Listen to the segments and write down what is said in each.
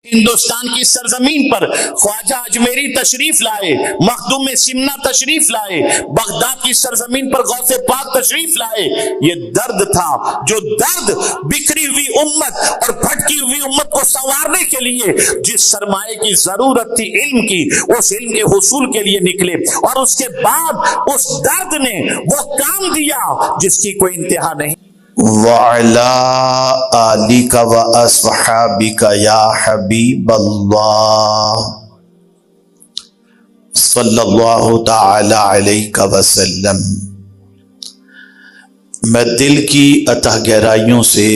ہندوستان کی سرزمین پر خواجہ اجمیری تشریف لائے، مخدوم سمنا تشریف لائے، بغداد کی سرزمین پر غوث پاک تشریف لائے۔ یہ درد تھا، جو درد بکھری ہوئی امت اور بھٹکی ہوئی امت کو سنوارنے کے لیے جس سرمایے کی ضرورت تھی علم کی، اس علم کے حصول کے لیے نکلے، اور اس کے بعد اس درد نے وہ کام دیا جس کی کوئی انتہا نہیں۔ وَعَلَىٰ آلِكَ وَأَصْحَابِكَ يَا حَبِيبَ اللَّهِ صلی اللہ تعالی علیہ وسلم۔ میں دل کی اتہ گہرائیوں سے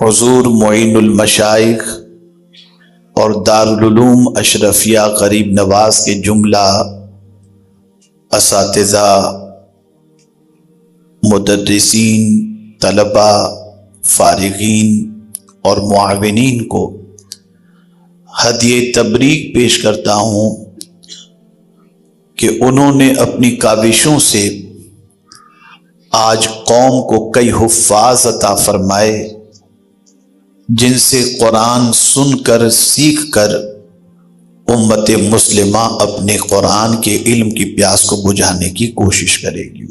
حضور معین المشائخ اور دارالعلوم اشرفیہ غریب نواز کے جملہ اساتذہ، مدرسین، طلباء، فارغین اور معاونین کو ہدیہ تبریک پیش کرتا ہوں کہ انہوں نے اپنی کاوشوں سے آج قوم کو کئی حفاظ عطا فرمائے، جن سے قرآن سن کر سیکھ کر امت مسلمہ اپنے قرآن کے علم کی پیاس کو بجھانے کی کوشش کرے گی۔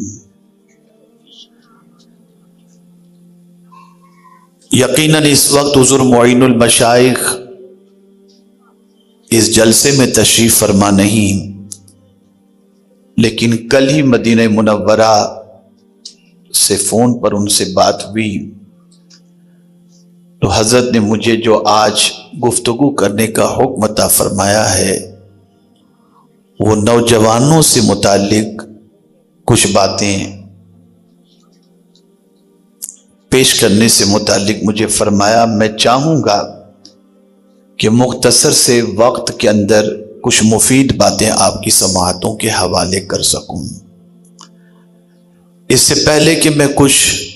یقیناً اس وقت حضور معین المشائخ اس جلسے میں تشریف فرما نہیں، لیکن کل ہی مدینہ منورہ سے فون پر ان سے بات ہوئی تو حضرت نے مجھے جو آج گفتگو کرنے کا حکم عطا فرمایا ہے وہ نوجوانوں سے متعلق کچھ باتیں پیش کرنے سے متعلق مجھے فرمایا۔ میں چاہوں گا کہ مختصر سے وقت کے اندر کچھ مفید باتیں آپ کی سماعتوں کے حوالے کر سکوں۔ اس سے پہلے کہ میں کچھ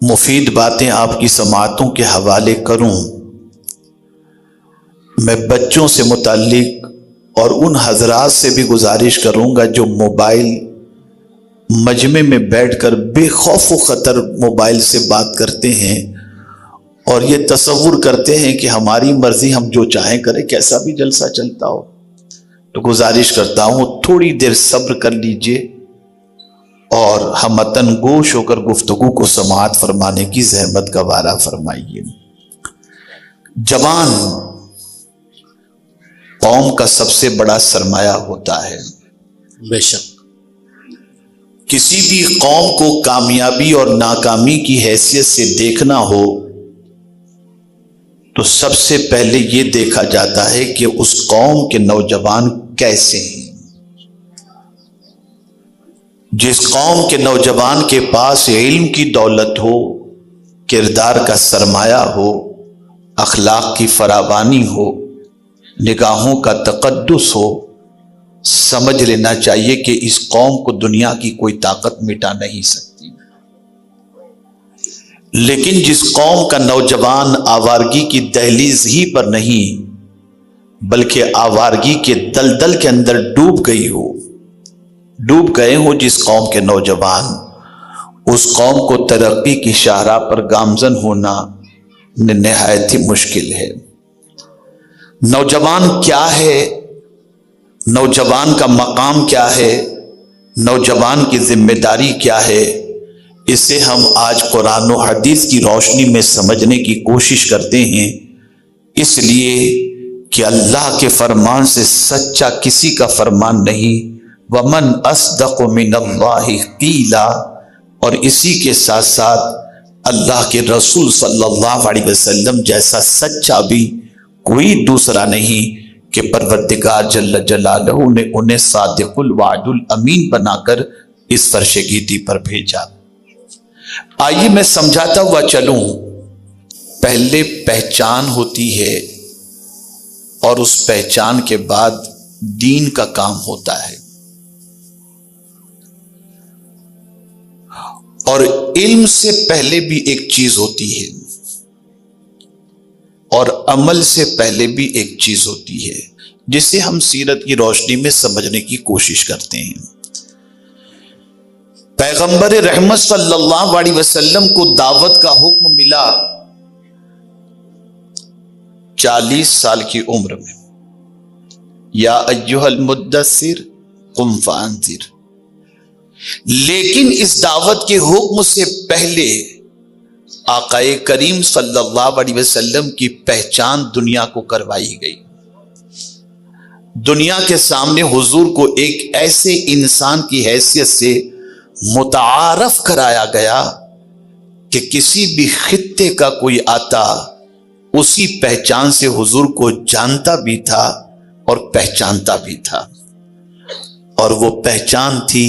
مفید باتیں آپ کی سماعتوں کے حوالے کروں، میں بچوں سے متعلق اور ان حضرات سے بھی گزارش کروں گا جو موبائل مجمع میں بیٹھ کر بے خوف و خطر موبائل سے بات کرتے ہیں اور یہ تصور کرتے ہیں کہ ہماری مرضی ہم جو چاہیں کریں، کیسا بھی جلسہ چلتا ہو، تو گزارش کرتا ہوں تھوڑی دیر صبر کر لیجئے اور ہمتن گوش ہو کر گفتگو کو سماعت فرمانے کی زحمت گوارا فرمائیے۔ جوان قوم کا سب سے بڑا سرمایہ ہوتا ہے۔ بے شک کسی بھی قوم کو کامیابی اور ناکامی کی حیثیت سے دیکھنا ہو تو سب سے پہلے یہ دیکھا جاتا ہے کہ اس قوم کے نوجوان کیسے ہیں۔ جس قوم کے نوجوان کے پاس علم کی دولت ہو، کردار کا سرمایہ ہو، اخلاق کی فراوانی ہو، نگاہوں کا تقدس ہو، سمجھ لینا چاہیے کہ اس قوم کو دنیا کی کوئی طاقت مٹا نہیں سکتی۔ لیکن جس قوم کا نوجوان آوارگی کی دہلیز ہی پر نہیں بلکہ آوارگی کے دلدل کے اندر ڈوب گئے ہو جس قوم کے نوجوان، اس قوم کو ترقی کی شاہراہ پر گامزن ہونا نہایت ہی مشکل ہے۔ نوجوان کیا ہے، نوجوان کا مقام کیا ہے، نوجوان کی ذمہ داری کیا ہے، اسے ہم آج قرآن و حدیث کی روشنی میں سمجھنے کی کوشش کرتے ہیں، اس لیے کہ اللہ کے فرمان سے سچا کسی کا فرمان نہیں۔ وَمَنْ أَصْدَقُ مِنَ اللَّهِ قِيلًا، اور اسی کے ساتھ ساتھ اللہ کے رسول صلی اللہ علیہ وسلم جیسا سچا بھی کوئی دوسرا نہیں کہ پروردگار جل جلالہ نے انہیں صادق الوعد الامین بنا کر اس فرش گیتی پر بھیجا۔ آئیے میں سمجھاتا ہوا چلوں۔ پہلے پہچان ہوتی ہے اور اس پہچان کے بعد دین کا کام ہوتا ہے، اور علم سے پہلے بھی ایک چیز ہوتی ہے اور عمل سے پہلے بھی ایک چیز ہوتی ہے، جسے ہم سیرت کی روشنی میں سمجھنے کی کوشش کرتے ہیں۔ پیغمبر رحمت صلی اللہ علیہ وسلم کو دعوت کا حکم ملا 40 سال کی عمر میں، یا ایھا المدثر قم فانذر، لیکن اس دعوت کے حکم سے پہلے آقا کریم صلی اللہ علیہ وسلم کی پہچان دنیا کو کروائی گئی۔ دنیا کے سامنے حضور کو ایک ایسے انسان کی حیثیت سے متعارف کرایا گیا کہ کسی بھی خطے کا کوئی آتا اسی پہچان سے حضور کو جانتا بھی تھا اور پہچانتا بھی تھا، اور وہ پہچان تھی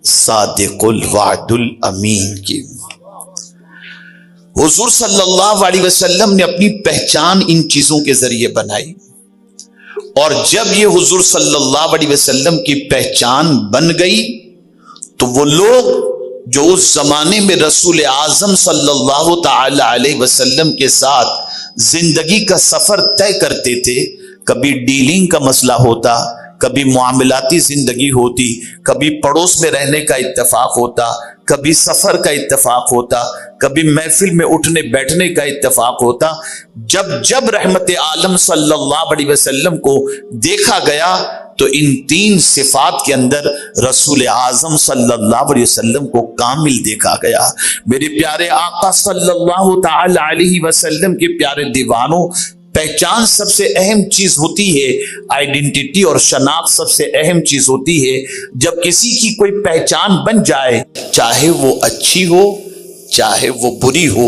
صادق الوعد الامین کی۔ حضور صلی اللہ علیہ وسلم نے اپنی پہچان ان چیزوں کے ذریعے بنائی، اور جب یہ حضور صلی اللہ علیہ وسلم کی پہچان بن گئی تو وہ لوگ جو اس زمانے میں رسول اعظم صلی اللہ تعالی علیہ وسلم کے ساتھ زندگی کا سفر طے کرتے تھے، کبھی ڈیلنگ کا مسئلہ ہوتا، کبھی معاملاتی زندگی ہوتی، کبھی پڑوس میں رہنے کا اتفاق ہوتا، کبھی سفر کا اتفاق ہوتا، کبھی محفل میں اٹھنے بیٹھنے کا اتفاق ہوتا، جب رحمت عالم صلی اللہ علیہ وسلم کو دیکھا گیا تو ان 3 صفات کے اندر رسول اعظم صلی اللہ علیہ وسلم کو کامل دیکھا گیا۔ میرے پیارے آقا صلی اللہ تعالی علیہ وسلم کے پیارے دیوانوں، پہچان سب سے اہم چیز ہوتی ہے، آئیڈینٹی اور شناخت سب سے اہم چیز ہوتی ہے۔ جب کسی کی کوئی پہچان بن جائے، چاہے وہ اچھی ہو چاہے وہ بری ہو،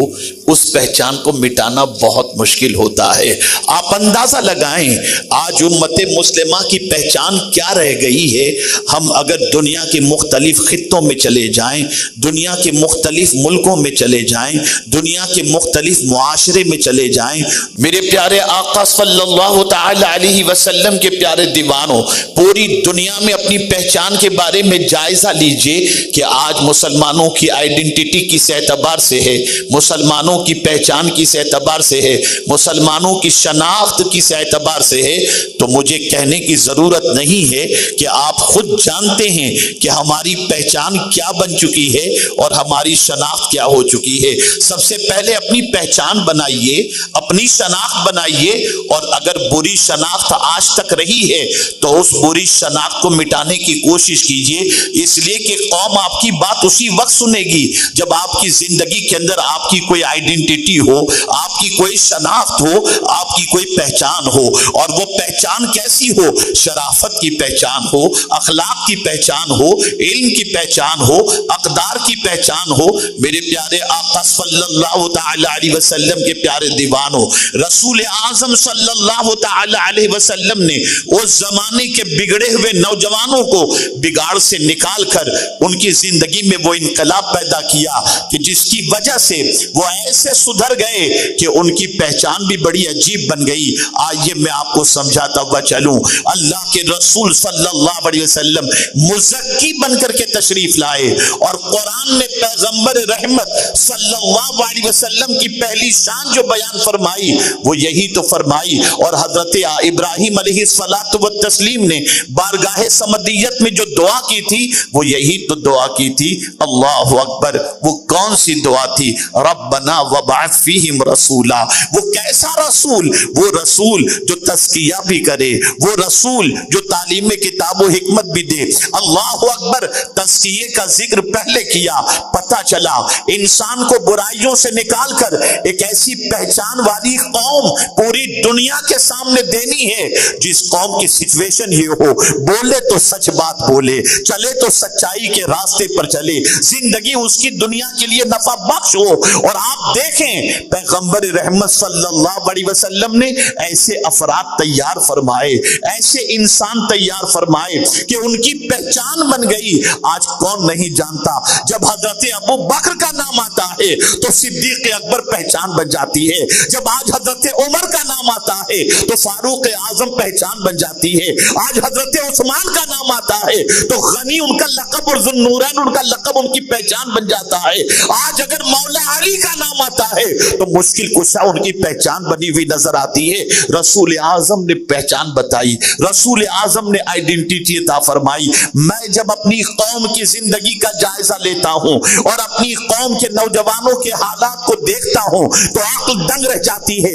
اس پہچان کو مٹانا بہت مشکل ہوتا ہے۔ آپ اندازہ لگائیں آج امت مسلمہ کی پہچان کیا رہ گئی ہے۔ ہم اگر دنیا کے مختلف خطوں میں چلے جائیں، دنیا کے مختلف ملکوں میں چلے جائیں، دنیا کے مختلف معاشرے میں چلے جائیں، میرے پیارے آقا صلی اللہ تعالی علیہ وسلم کے پیارے دیوانوں، پوری دنیا میں اپنی پہچان کے بارے میں جائزہ لیجئے کہ آج مسلمانوں کی آئیڈینٹی کس اعتبار سے ہے، مسلمانوں کی پہچان کس اعتبار سے ہے، مسلمانوں کی شناخت کس اعتبار سے ہے۔ تو مجھے کہنے کی ضرورت نہیں ہے کہ آپ خود جانتے ہیں کہ ہماری پہچان کیا بن چکی ہے اور ہماری شناخت کیا ہو چکی ہے۔ سب سے پہلے اپنی پہچان بنائیے، اپنی شناخت بنائیے، اور اگر بری شناخت آج تک رہی ہے تو اس بری شناخت کو مٹانے کی کوشش کیجیے، اس لیے کہ قوم آپ کی بات اسی وقت سنے گی جب آپ کی زندگی کے اندر آپ کی کوئی آئیڈینٹی ہو، آپ کی کوئی شناخت ہو، آپ کی کوئی پہچان ہو۔ اور وہ پہچان کیسی ہو؟ شرافت کی پہچان ہو، اخلاق کی پہچان ہو، علم کی پہچان ہو، اقدار کی پہچان ہو۔ میرے پیارے آقا صلی اللہ تعالی علیہ وسلم کے پیارے دیوانوں، رسول اعظم صلی اللہ تعالی علیہ وسلم نے اس زمانے کے بگڑے ہوئے نوجوانوں کو بگاڑ سے نکال کر ان کی زندگی میں وہ انقلاب پیدا کیا کہ جس کی وجہ سے وہ ایسے سدھر گئے کہ ان کی پہچان بھی بڑی عجیب بن گئی۔ آئیے میں آپ کو سمجھاتا ہوا چلوں۔ اللہ کے رسول صلی اللہ علیہ وسلم مزکی بن کر کے تشریف لائے، اور قرآن نے پیغمبر رحمت صلی اللہ علیہ وسلم کی پہلی شان جو بیان فرمائی وہ یہی تو فرمائی، اور حضرت ابراہیم علیہ الصلوۃ والتسلیم نے بارگاہ سمدیت میں جو دعا کی تھی وہ یہی تو دعا کی تھی۔ اللہ اکبر! وہ کون سی دعا تھی؟ ربنا وبعث فیہم رسولا۔ وہ کیسا رسول؟ وہ رسول جو تزکیہ بھی کرے، وہ رسول جو تعلیم کتاب و حکمت بھی دے۔ اللہ اکبر! تزکیے کا ذکر پہلے کیا، پتہ چلا انسان کو برائیوں سے نکال کر ایک ایسی پہچان والی قوم پوری دنیا کے سامنے دینی ہے جس قوم کی سچویشن یہ ہو، بولے تو سچ بات بولے، چلے تو سچائی کے راستے پر چلے، زندگی اس کی دنیا کے لیے نفع بخش ہو۔ اور آپ دیکھیں پیغمبر رحمت صلی اللہ علیہ وسلم نے ایسے افراد تیار فرمائے، ایسے انسان تیار فرمائے کہ ان کی پہچان بن گئی۔ آج کون نہیں جانتا جب حضرت ابو بکر کا نام آتا ہے تو صدیق اکبر پہچان بن جاتی ہے، جب آج حضرت عمر کا نام آتا ہے تو فاروق اعظم پہچان بن جاتی ہے، آج حضرت عثمان کا نام آتا ہے تو غنی ان کا لقب اور ذوالنورین ان کا لقب ان کی پہچان بن جاتا ہے، آج اگر مولا علی کا نام آتا ہے تو مشکل کشا ان کی پہچان بنی ہوئی نظر آتی ہے۔ رسول اعظم نے پہچان بتائی، رسول اعظم نے آئیڈینٹی عطا فرمائی۔ میں جب اپنی قوم کی زندگی کا جائزہ لیتا ہوں اور اپنی قوم کے نوجوانوں کے حالات کو دیکھتا ہوں تو عقل دنگ رہ جاتی ہے۔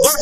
2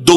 2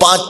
5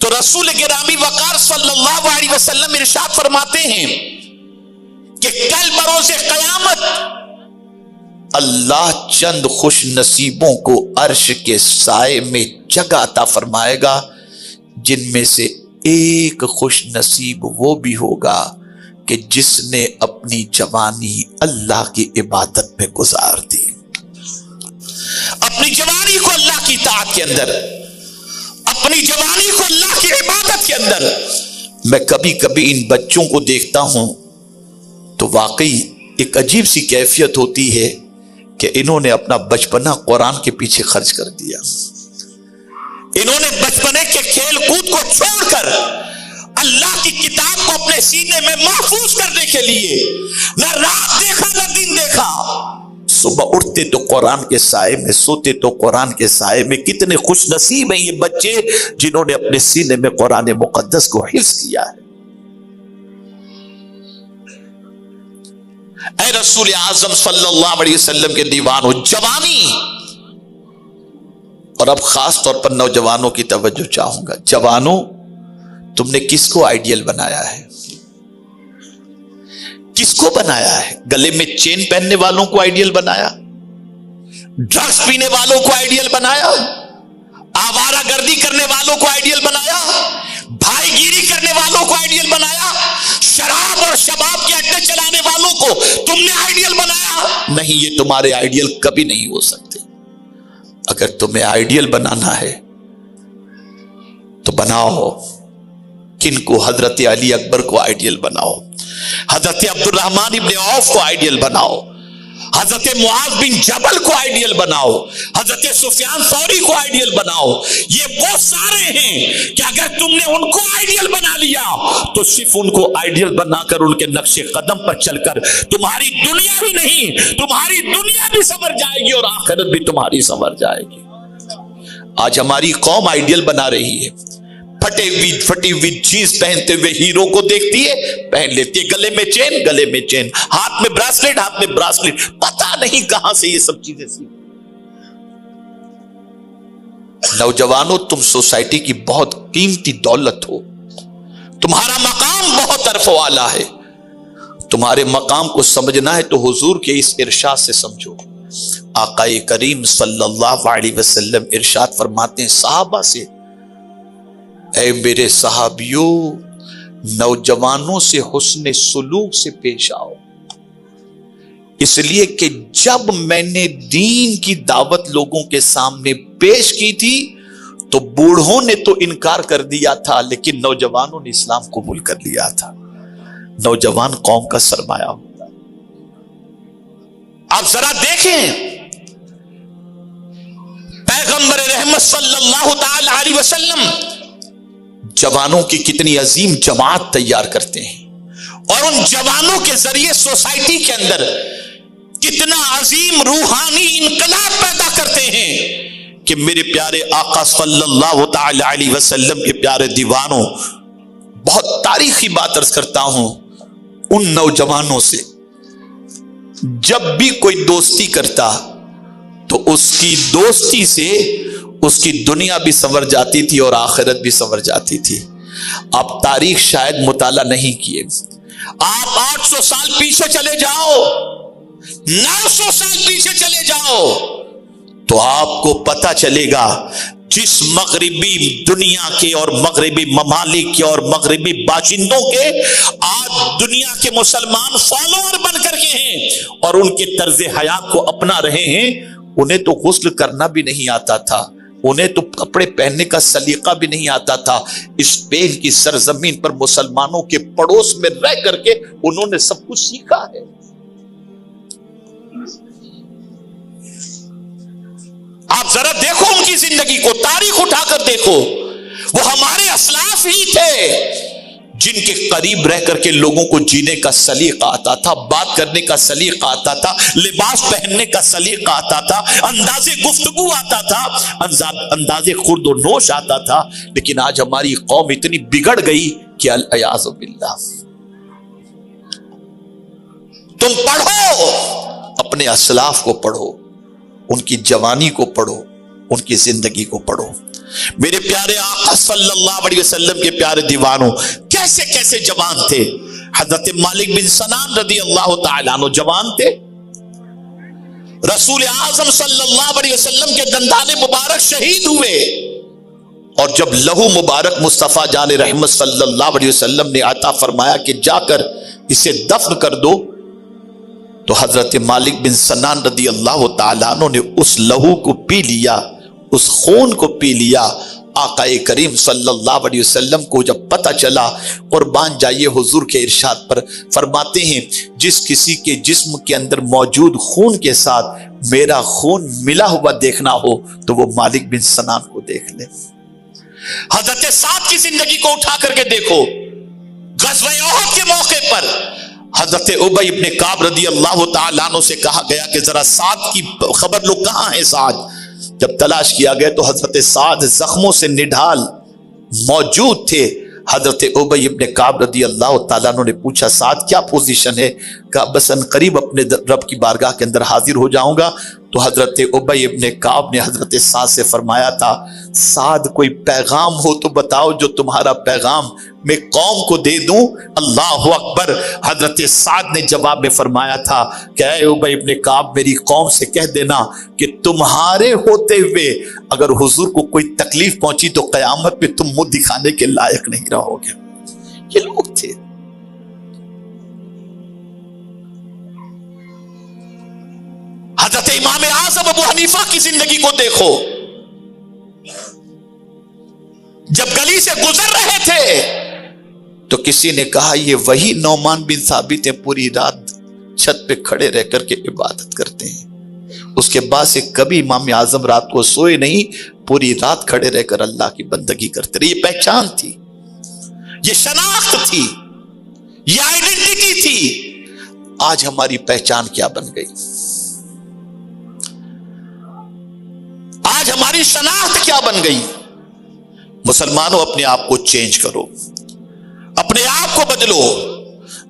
تو رسول گرامی وقار صلی اللہ علیہ وسلم ارشاد فرماتے ہیں کہ کل بروز قیامت اللہ چند خوش نصیبوں کو عرش کے سائے میں جگہ عطا فرمائے گا، جن میں سے ایک خوش نصیب وہ بھی ہوگا کہ جس نے اپنی جوانی اللہ کی عبادت میں گزار دی، اپنی جوانی کو اللہ کی اطاعت کے اندر، اپنی جوانی کو اللہ کی عبادت کے اندر۔ میں کبھی کبھی ان بچوں کو دیکھتا ہوں تو واقعی ایک عجیب سی کیفیت ہوتی ہے کہ انہوں نے اپنا بچپنا قرآن کے پیچھے خرچ کر دیا، انہوں نے بچپنے کے کھیل کود کو چھوڑ کر اللہ کی کتاب کو اپنے سینے میں محفوظ کرنے کے لیے نہ رات دیکھا نہ دن دیکھا، صبح اٹھتے تو قرآن کے سائے میں، سوتے تو قرآن کے سائے میں۔ کتنے خوش نصیب ہیں یہ بچے جنہوں نے اپنے سینے میں قرآن مقدس کو حفظ کیا ہے۔ اے رسول اعظم صلی اللہ علیہ وسلم کے دیوانوں، جوانی، اور اب خاص طور پر نوجوانوں کی توجہ چاہوں گا۔ جوانوں، تم نے کس کو آئیڈیل بنایا ہے؟ کس کو بنایا ہے؟ گلے میں چین پہننے والوں کو آئیڈیل بنایا، ڈرگس پینے والوں کو آئیڈیل بنایا، آوارہ گردی کرنے والوں کو آئیڈیل بنایا، بھائی گیری کرنے والوں کو آئیڈیل بنایا، شراب اور شباب کے اڈے چلانے والوں کو تم نے آئیڈیل بنایا؟ نہیں، یہ تمہارے آئیڈیل کبھی نہیں ہو سکتے۔ اگر تمہیں آئیڈیل بنانا ہے تو بناؤ۔ کن کو؟ حضرت علی اکبر کو آئیڈیل بناؤ، حضرت عبد الرحمن ابن عوف کو آئیڈیل بناؤ، حضرت معاذ بن جبل کو آئیڈیل بناؤ، حضرت سفیان ثوری کو آئیڈیل بناؤ۔ یہ وہ سارے ہیں کہ اگر تم نے ان کو آئیڈیل بنا لیا تو صرف ان کو آئیڈیل بنا کر ان کے نقش قدم پر چل کر تمہاری دنیا بھی نہیں، تمہاری دنیا بھی سنور جائے گی اور آخرت بھی تمہاری سنور جائے گی۔ آج ہماری قوم آئیڈیل بنا رہی ہے، پھٹی ہوئی جینس پہنتے ہوئے ہیرو کو دیکھتی ہے، پہن لیتی ہے، گلے میں چین، گلے میں چین، ہاتھ میں براسلیٹ، ہاتھ میں براسلیٹ، پتہ نہیں کہاں سے یہ سب چیزیں سیکھ۔ نوجوانوں، تم سوسائٹی کی بہت قیمتی دولت ہو، تمہارا مقام بہت عرف و اعلیٰ ہے، تمہارے مقام کو سمجھنا ہے تو حضور کے اس ارشاد سے سمجھو۔ آقا کریم صلی اللہ علیہ وسلم ارشاد فرماتے ہیں صحابہ سے، اے میرے صحابیوں، نوجوانوں سے حسن سلوک سے پیش آؤ، اس لیے کہ جب میں نے دین کی دعوت لوگوں کے سامنے پیش کی تھی تو بوڑھوں نے تو انکار کر دیا تھا، لیکن نوجوانوں نے اسلام قبول کر لیا تھا۔ نوجوان قوم کا سرمایہ ہوتا ہے۔ آپ ذرا دیکھیں پیغمبر رحمت صلی اللہ تعالی علیہ وسلم جوانوں کی کتنی عظیم جماعت تیار کرتے ہیں، اور ان جوانوں کے ذریعے سوسائٹی کے اندر کتنا عظیم روحانی انقلاب پیدا کرتے ہیں کہ میرے پیارے آقا صلی اللہ تعالی علیہ وسلم کے پیارے دیوانوں، بہت تاریخی بات عرض کرتا ہوں، ان نوجوانوں سے جب بھی کوئی دوستی کرتا تو اس کی دوستی سے اس کی دنیا بھی سنور جاتی تھی اور آخرت بھی سنور جاتی تھی۔ آپ تاریخ شاید مطالعہ نہیں کیے، آپ 800 سال پیچھے چلے جاؤ، 900 سال پیچھے چلے جاؤ تو آپ کو پتہ چلے گا جس مغربی دنیا کے اور مغربی ممالک کے اور مغربی باشندوں کے آج دنیا کے مسلمان فالوور بن کر کے ہیں اور ان کے طرز حیات کو اپنا رہے ہیں، انہیں تو غسل کرنا بھی نہیں آتا تھا، انہیں تو کپڑے پہننے کا سلیقہ بھی نہیں آتا تھا۔ اسپین کی سرزمین پر مسلمانوں کے پڑوس میں رہ کر کے انہوں نے سب کچھ سیکھا ہے۔ آپ ذرا دیکھو ان کی زندگی کو، تاریخ اٹھا کر دیکھو، وہ ہمارے اسلاف ہی تھے جن کے قریب رہ کر کے لوگوں کو جینے کا سلیقہ آتا تھا، بات کرنے کا سلیقہ آتا تھا، لباس پہننے کا سلیقہ آتا تھا، انداز گفتگو آتا تھا، انداز خورد و نوش آتا تھا۔ لیکن آج ہماری قوم اتنی بگڑ گئی کہ الیاذ باللہ۔ تم پڑھو، اپنے اسلاف کو پڑھو، ان کی جوانی کو پڑھو، ان کی زندگی کو پڑھو۔ میرے پیارے آقا صلی اللہ علیہ وسلم کے پیارے دیوانوں کیسے کیسے جوان تھے. حضرت مالک بن سنان رضی اللہ تعالیٰ عنہ جوان تھے. رسول اعظم صلی اللہ علیہ وسلم کے دندان مبارک شہید ہوئے اور جب لہو مبارک مصطفیٰ جان رحمت صلی اللہ علیہ وسلم نے عطا فرمایا کہ جا کر اسے دفن کر دو، تو حضرت مالک بن سنان رضی اللہ تعالیٰ عنہ نے اس لہو کو پی لیا، اس خون کو پی لیا. آقا کریم صلی اللہ علیہ وسلم کو جب پتہ چلا، قربان جائیے حضور کے ارشاد پر، فرماتے ہیں جس کسی کے جسم کے اندر موجود خون کے ساتھ میرا خون ملا ہوا دیکھنا ہو تو وہ مالک بن سنان کو دیکھ لے. حضرت سعد کی زندگی کو اٹھا کر کے دیکھو. غزوہ احد کے موقع پر حضرت ابی ابن کعب رضی اللہ تعالیٰ عنہ سے کہا گیا کہ ذرا سعد کی خبر لو، کہاں ہے سعد؟ جب تلاش کیا گیا تو حضرت سعد زخموں سے نڈھال موجود تھے. حضرت ابی ابن کعب رضی اللہ تعالیٰ عنہ نے پوچھا سعد کیا پوزیشن ہے؟ کہا بس ان قریب اپنے رب کی بارگاہ کے اندر حاضر ہو جاؤں گا. تو حضرت ابی ابن کعب نے حضرت سعد سے فرمایا تھا سعد کوئی پیغام ہو تو بتاؤ جو تمہارا پیغام میں قوم کو دے دوں. اللہ اکبر. حضرت سعد نے جواب میں فرمایا تھا کہ اے ابی ابن کعب میری قوم سے کہہ دینا کہ تمہارے ہوتے ہوئے اگر حضور کو کوئی تکلیف پہنچی تو قیامت میں تم منہ دکھانے کے لائق نہیں رہو گے. یہ لوگ تھے. حضرت امام اعظم ابو حنیفہ کی زندگی کو دیکھو. جب گلی سے گزر رہے تھے تو کسی نے کہا یہ وہی نعمان بن ثابت ہیں پوری رات چھت پہ کھڑے رہ کر کے عبادت کرتے ہیں. اس کے بعد سے کبھی امام اعظم رات کو سوئے نہیں، پوری رات کھڑے رہ کر اللہ کی بندگی کرتے رہے. یہ پہچان تھی، یہ شناخت تھی، یہ آئیڈینٹی تھی. آج ہماری پہچان کیا بن گئی؟ آج ہماری شناخت کیا بن گئی؟ مسلمانوں اپنے آپ کو چینج کرو، اپنے آپ کو بدلو.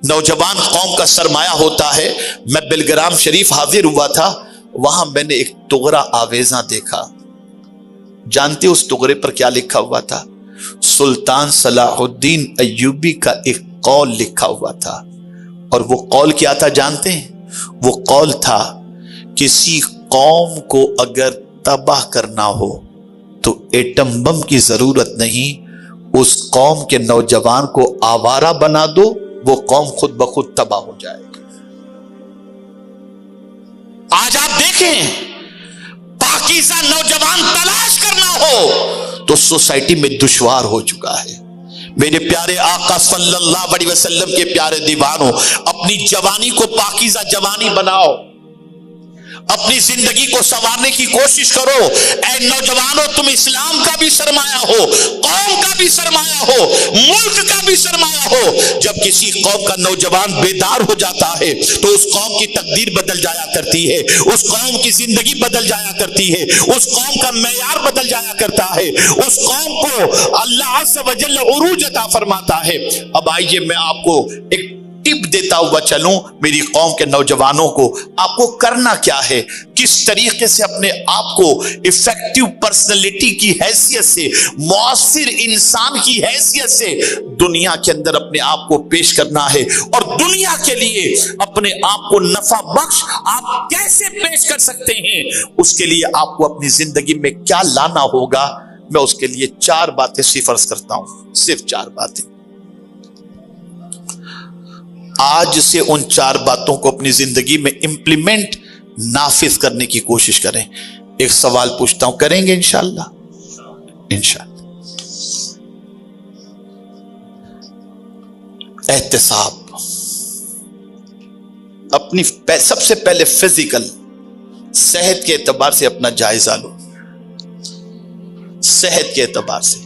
نوجوان قوم کا سرمایہ ہوتا ہے. میں بلگرام شریف حاضر ہوا تھا، وہاں میں نے ایک تغرہ آویزاں دیکھا. جانتے اس تغرے پر کیا لکھا ہوا تھا؟ سلطان صلاح الدین ایوبی کا ایک قول لکھا ہوا تھا. اور وہ قول کیا تھا جانتے ہیں؟ وہ قول تھا کسی قوم کو اگر تباہ کرنا ہو تو ایٹم بم کی ضرورت نہیں، اس قوم کے نوجوان کو آوارہ بنا دو، وہ قوم خود بخود تباہ ہو جائے گی. آج آپ دیکھیں پاکیزہ نوجوان تلاش کرنا ہو تو سوسائٹی میں دشوار ہو چکا ہے. میرے پیارے آقا صلی اللہ علیہ وسلم کے پیارے دیوانوں اپنی جوانی کو پاکیزہ جوانی بناؤ، اپنی زندگی کو سنوارنے کی کوشش کرو. اے نوجوانوں تم اسلام کا بھی سرمایہ ہو، قوم کا بھی سرمایہ ہو، ملک کا بھی سرمایہ ہو. جب کسی قوم کا نوجوان بیدار ہو جاتا ہے تو اس قوم کی تقدیر بدل جایا کرتی ہے، اس قوم کی زندگی بدل جایا کرتی ہے، اس قوم کا معیار بدل جایا کرتا ہے، اس قوم کو اللہ عز و جل عروج عطا فرماتا ہے. اب آئیے میں آپ کو ایک ٹپ دیتا ہوا چلوں میری قوم کے نوجوانوں کو. آپ کو کرنا کیا ہے؟ کس طریقے سے اپنے آپ کو افیکٹو پرسنالٹی کی حیثیت سے، مؤثر انسان کی حیثیت سے دنیا کے اندر اپنے آپ کو پیش کرنا ہے، اور دنیا کے لیے اپنے آپ کو نفع بخش آپ کیسے پیش کر سکتے ہیں، اس کے لیے آپ کو اپنی زندگی میں کیا لانا ہوگا. میں اس کے لیے 4 باتیں سفرض کرتا ہوں، صرف 4 باتیں. آج سے ان 4 باتوں کو اپنی زندگی میں امپلیمنٹ نافذ کرنے کی کوشش کریں. ایک سوال پوچھتا ہوں، کریں گے انشاءاللہ؟ انشاءاللہ. احتساب. اپنی سب سے پہلے فزیکل صحت کے اعتبار سے اپنا جائزہ لو. صحت کے اعتبار سے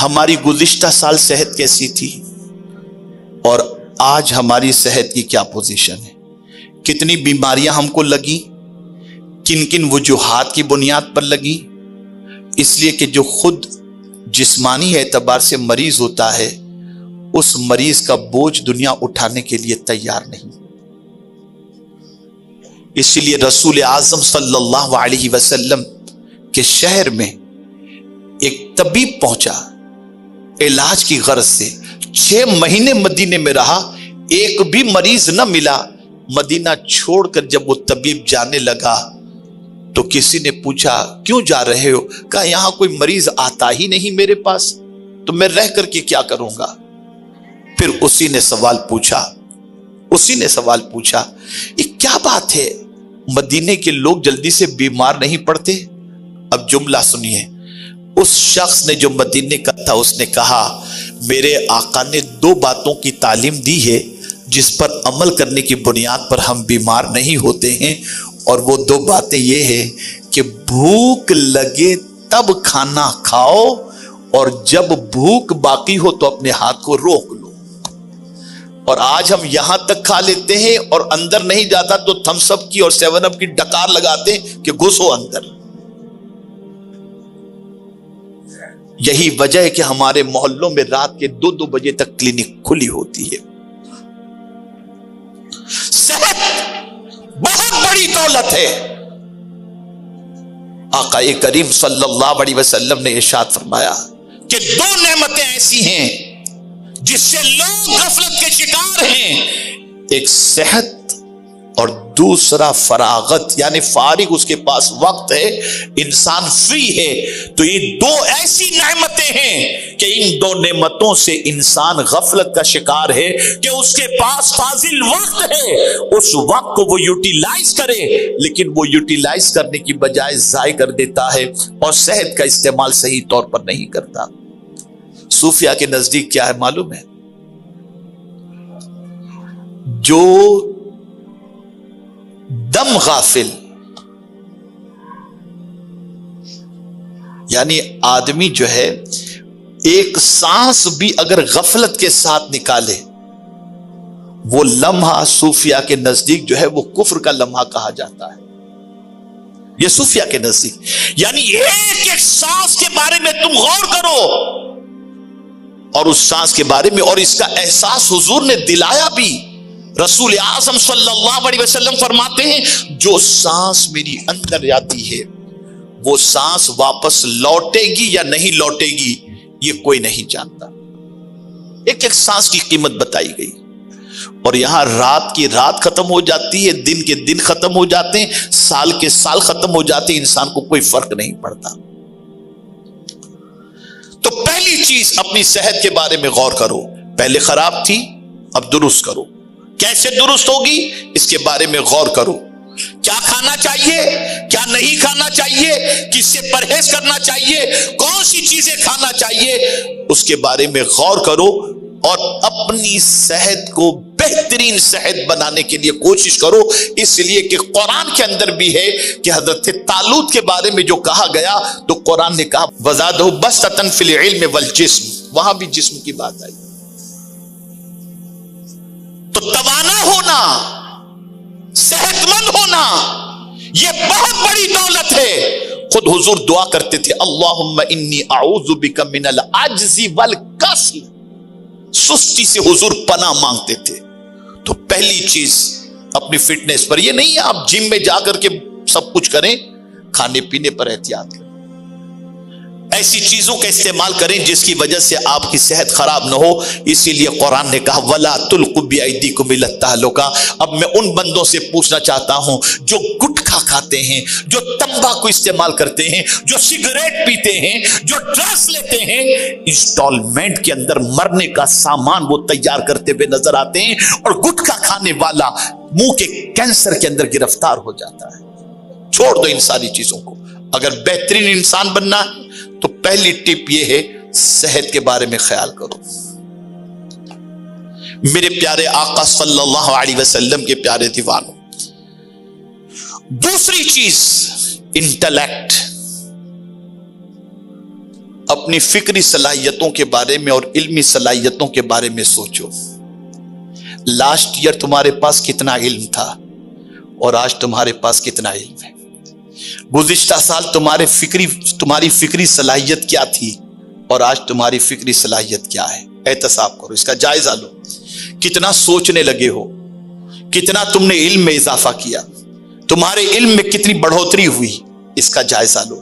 ہماری گزشتہ سال صحت کیسی تھی اور آج ہماری صحت کی کیا پوزیشن ہے؟ کتنی بیماریاں ہم کو لگی، کن کن وجوہات کی بنیاد پر لگی؟ اس لیے کہ جو خود جسمانی اعتبار سے مریض ہوتا ہے اس مریض کا بوجھ دنیا اٹھانے کے لیے تیار نہیں. اسی لیے رسول اعظم صلی اللہ علیہ وسلم کے شہر میں ایک طبیب پہنچا علاج کی غرض سے، 6 مہینے مدینے میں رہا، ایک بھی مریض نہ ملا۔ مدینہ چھوڑ کر جب وہ طبیب جانے لگا تو کسی نے پوچھا کیوں جا رہے ہو؟ کہا یہاں کوئی مریض آتا ہی نہیں میرے پاس، تو میں رہ کر کے کیا کروں گا؟ پھر اسی نے سوال پوچھا یہ کیا بات ہے، مدینے کے لوگ جلدی سے بیمار نہیں پڑتے؟ اب جملہ سنیے، اس شخص نے جو مدینے کا تھا اس نے کہا میرے آقا نے 2 باتوں کی تعلیم دی ہے جس پر عمل کرنے کی بنیاد پر ہم بیمار نہیں ہوتے ہیں، اور وہ 2 باتیں یہ ہیں کہ بھوک لگے تب کھانا کھاؤ، اور جب بھوک باقی ہو تو اپنے ہاتھ کو روک لو۔ اور آج ہم یہاں تک کھا لیتے ہیں اور اندر نہیں جاتا تو تھمس اپ کی اور 7 اپ کی ڈکار لگاتے ہیں کہ گھسو اندر۔ یہی وجہ ہے کہ ہمارے محلوں میں رات کے 2-2 بجے تک کلینک کھلی ہوتی ہے۔ صحت بہت بڑی دولت ہے۔ آقا کریم صلی اللہ علیہ وسلم نے ارشاد فرمایا کہ 2 نعمتیں ایسی ہیں جس سے لوگ غفلت کے شکار ہیں، ایک صحت اور دوسرا فراغت، یعنی فارغ اس کے پاس وقت ہے، انسان فری ہے۔ تو یہ 2 ایسی نعمتیں ہیں کہ ان 2 نعمتوں سے انسان غفلت کا شکار ہے کہ اس کے پاس فاضل وقت ہے، اس وقت کو وہ یوٹیلائز کرے، لیکن وہ یوٹیلائز کرنے کی بجائے ضائع کر دیتا ہے اور صحت کا استعمال صحیح طور پر نہیں کرتا۔ صوفیہ کے نزدیک کیا ہے معلوم ہے؟ جو دم غافل، یعنی آدمی جو ہے ایک سانس بھی اگر غفلت کے ساتھ نکالے، وہ لمحہ صوفیہ کے نزدیک جو ہے وہ کفر کا لمحہ کہا جاتا ہے۔ یہ صوفیہ کے نزدیک، یعنی ایک ایک سانس کے بارے میں تم غور کرو، اور اس سانس کے بارے میں، اور اس کا احساس حضور نے دلایا بھی۔ رسول اعظم صلی اللہ علیہ وسلم فرماتے ہیں جو سانس میری اندر جاتی ہے وہ سانس واپس لوٹے گی یا نہیں لوٹے گی یہ کوئی نہیں جانتا۔ ایک ایک سانس کی قیمت بتائی گئی، اور یہاں رات کی رات ختم ہو جاتی ہے، دن کے دن ختم ہو جاتے ہیں، سال کے سال ختم ہو جاتے ہیں، انسان کو کوئی فرق نہیں پڑتا۔ تو پہلی چیز اپنی صحت کے بارے میں غور کرو، پہلے خراب تھی اب درست کرو۔ کیسے درست ہوگی اس کے بارے میں غور کرو، کیا کھانا چاہیے کیا نہیں کھانا چاہیے، کس سے پرہیز کرنا چاہیے، کون سی چیزیں کھانا چاہیے، اس کے بارے میں غور کرو، اور اپنی صحت کو بہترین صحت بنانے کے لیے کوشش کرو۔ اس لیے کہ قرآن کے اندر بھی ہے کہ حضرت طالوت کے بارے میں جو کہا گیا تو قرآن نے کہا وَزَادَهُ بَسْطَةً فِي الْعِلْمِ وَالْجِسْمِ، وہاں بھی جسم کی بات آئی۔ تو توانا ہونا، صحت مند ہونا، یہ بہت بڑی دولت ہے۔ خود حضور دعا کرتے تھے اللہم انی اعوذ بک من العجز والکسل، سستی سے حضور پناہ مانگتے تھے۔ تو پہلی چیز اپنی فٹنس پر، یہ نہیں ہے آپ جم میں جا کر کے سب کچھ کریں، کھانے پینے پر احتیاط کریں، ایسی چیزوں کا استعمال کریں جس کی وجہ سے آپ کی صحت خراب نہ ہو۔ اسی لیے قرآن نے کہا وَلَا تُلْقُوا بِأَيْدِيكُمْ إِلَى التَّهْلُكَةِ۔ اب میں ان بندوں سے پوچھنا چاہتا ہوں جو گٹکھا کھاتے ہیں، جو تمباکو استعمال کرتے ہیں، جو سگریٹ پیتے ہیں، جو ڈرگس لیتے ہیں، انسٹالمنٹ کے اندر مرنے کا سامان وہ تیار کرتے ہوئے نظر آتے ہیں، اور گٹکھا کھانے والا منہ کے کینسر کے اندر گرفتار ہو جاتا ہے۔ چھوڑ دو ان ساری چیزوں کو۔ اگر بہترین انسان بننا ہے تو پہلی ٹپ یہ ہے صحت کے بارے میں خیال کرو۔ میرے پیارے آقا صلی اللہ علیہ وسلم کے پیارے دیوانوں، دوسری چیز انٹلیکٹ، اپنی فکری صلاحیتوں کے بارے میں اور علمی صلاحیتوں کے بارے میں سوچو۔ لاسٹ ایئر تمہارے پاس کتنا علم تھا اور آج تمہارے پاس کتنا علم ہے؟ گزشتہ سال تمہاری فکری صلاحیت کیا تھی اور آج تمہاری فکری صلاحیت کیا ہے؟ احتساب کرو، اس کا جائزہ لو، کتنا سوچنے لگے ہو، کتنا تم نے علم میں اضافہ کیا، تمہارے علم میں کتنی بڑھوتری ہوئی، اس کا جائزہ لو۔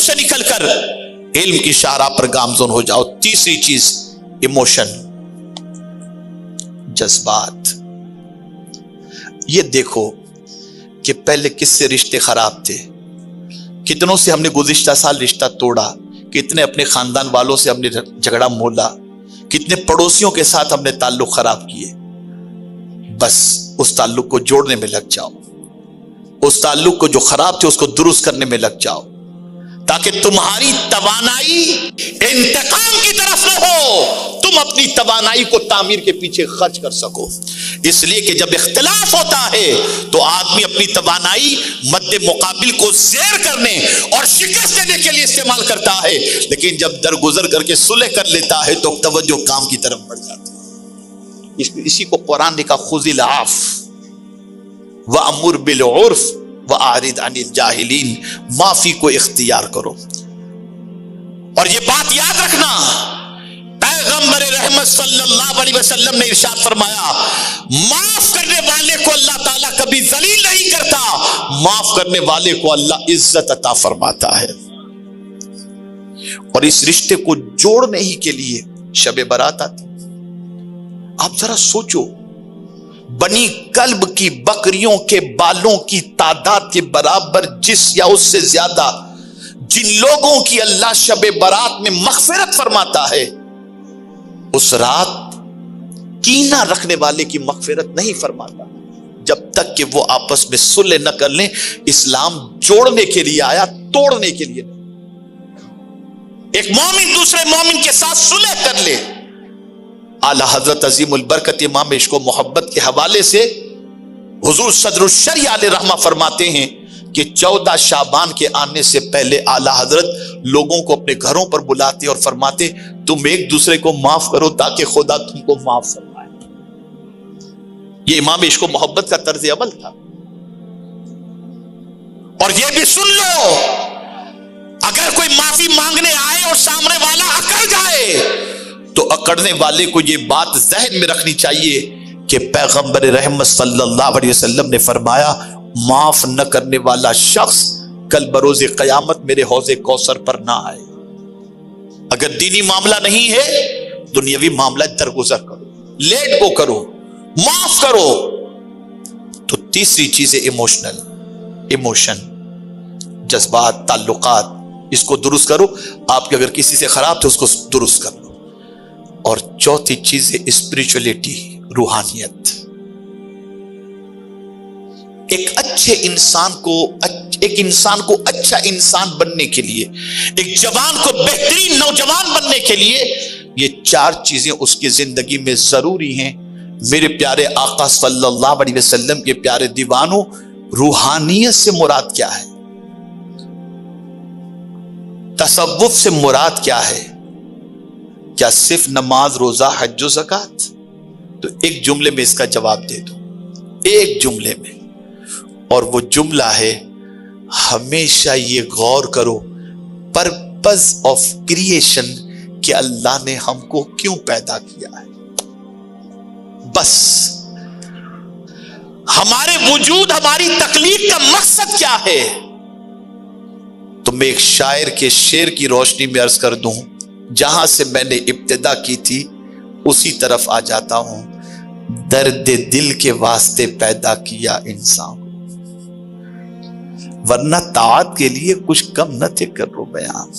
چیزوں سے نکل کر علم کی شاہراہ پر گامزن ہو جاؤ۔ تیسری چیز ایموشن، جذبات۔ یہ دیکھو کہ پہلے کس سے رشتے خراب تھے، کتنوں سے ہم نے گزشتہ سال رشتہ توڑا، کتنے اپنے خاندان والوں سے ہم نے جھگڑا مولا، کتنے پڑوسیوں کے ساتھ ہم نے تعلق خراب کیے۔ بس اس تعلق کو جوڑنے میں لگ جاؤ، اس تعلق کو جو خراب تھے اس کو درست کرنے میں لگ جاؤ، تاکہ تمہاری توانائی انتقام کی طرف نہ ہو، تم اپنی توانائی کو تعمیر کے پیچھے خرچ کر سکو۔ اس لیے کہ جب اختلاف ہوتا ہے تو آدمی اپنی توانائی مد مقابل کو زیر کرنے اور شکست دینے کے لیے استعمال کرتا ہے، لیکن جب درگزر کر کے صلح کر لیتا ہے تو توجہ کام کی طرف بڑھ جاتی ہے۔ اسی کو قرآن نے کہا خذ العفو وامر بالعرف واعرض عن الجاہلین، معافی کو اختیار کرو۔ اور یہ بات یاد رکھنا، پیغمبر رحمت صلی اللہ علیہ وسلم نے ارشاد فرمایا، معاف کرنے والے کو اللہ تعالیٰ کبھی ذلیل نہیں کرتا، معاف کرنے والے کو اللہ عزت عطا فرماتا ہے۔ اور اس رشتے کو جوڑنے ہی کے لیے شب برات آتی۔ آپ ذرا سوچو، بنی کلب کی بکریوں کے بالوں کی تعداد کے برابر جس یا اس سے زیادہ جن لوگوں کی اللہ شب برات میں مغفرت فرماتا ہے، اس رات کینہ رکھنے والے کی مغفرت نہیں فرماتا جب تک کہ وہ آپس میں صلح نہ کر لیں۔ اسلام جوڑنے کے لیے آیا، توڑنے کے لیے نہیں۔ ایک مومن دوسرے مومن کے ساتھ صلح کر لے۔ اعلی حضرت عظیم البرکت امام عشق و محبت کے حوالے سے حضور صدر الشریعہ علیہ رحمہ فرماتے ہیں کہ 14 شعبان کے آنے سے پہلے اعلی حضرت لوگوں کو اپنے گھروں پر بلاتے اور فرماتے تم ایک دوسرے کو معاف کرو تاکہ خدا تم کو معاف فرمائے۔ یہ امام عشق و محبت کا طرز عمل تھا۔ اور یہ بھی سن لو، اگر کوئی معافی مانگنے آئے اور سامنے والا اکڑ جائے تو اکڑنے والے کو یہ بات ذہن میں رکھنی چاہیے کہ پیغمبر رحمت صلی اللہ علیہ وسلم نے فرمایا، معاف نہ کرنے والا شخص کل بروز قیامت میرے حوض کوثر پر نہ آئے۔ اگر دینی معاملہ نہیں ہے، دنیاوی معاملہ درگزر کرو، لیٹ گو کرو، معاف کرو۔ تو تیسری چیز ہے ایموشن، جذبات، تعلقات، اس کو درست کرو۔ آپ کے اگر کسی سے خراب تھے اس کو درست کر لو۔ اور چوتھی چیز ہے اسپریچولیٹی، روحانیت۔ ایک انسان کو اچھا انسان بننے کے لیے، ایک جوان کو بہترین نوجوان بننے کے لیے یہ 4 چیزیں اس کی زندگی میں ضروری ہیں۔ میرے پیارے آقا صلی اللہ علیہ وسلم کے پیارے دیوانوں، روحانیت سے مراد کیا ہے؟ تصوف سے مراد کیا ہے؟ کیا صرف نماز، روزہ، حج و زکات؟ تو ایک جملے میں اس کا جواب دے دو، ایک جملے میں، اور وہ جملہ ہے ہمیشہ یہ غور کرو پرپز آف کریشن کہ اللہ نے ہم کو کیوں پیدا کیا ہے۔ بس ہمارے وجود، ہماری تخلیق کا مقصد کیا ہے؟ تو میں ایک شاعر کے شعر کی روشنی میں عرض کر دوں، جہاں سے میں نے ابتدا کی تھی اسی طرف آ جاتا ہوں۔ درد دل کے واسطے پیدا کیا انسان، ورنہ طاعت کے لیے کچھ کم نہ تھے کرو بیان۔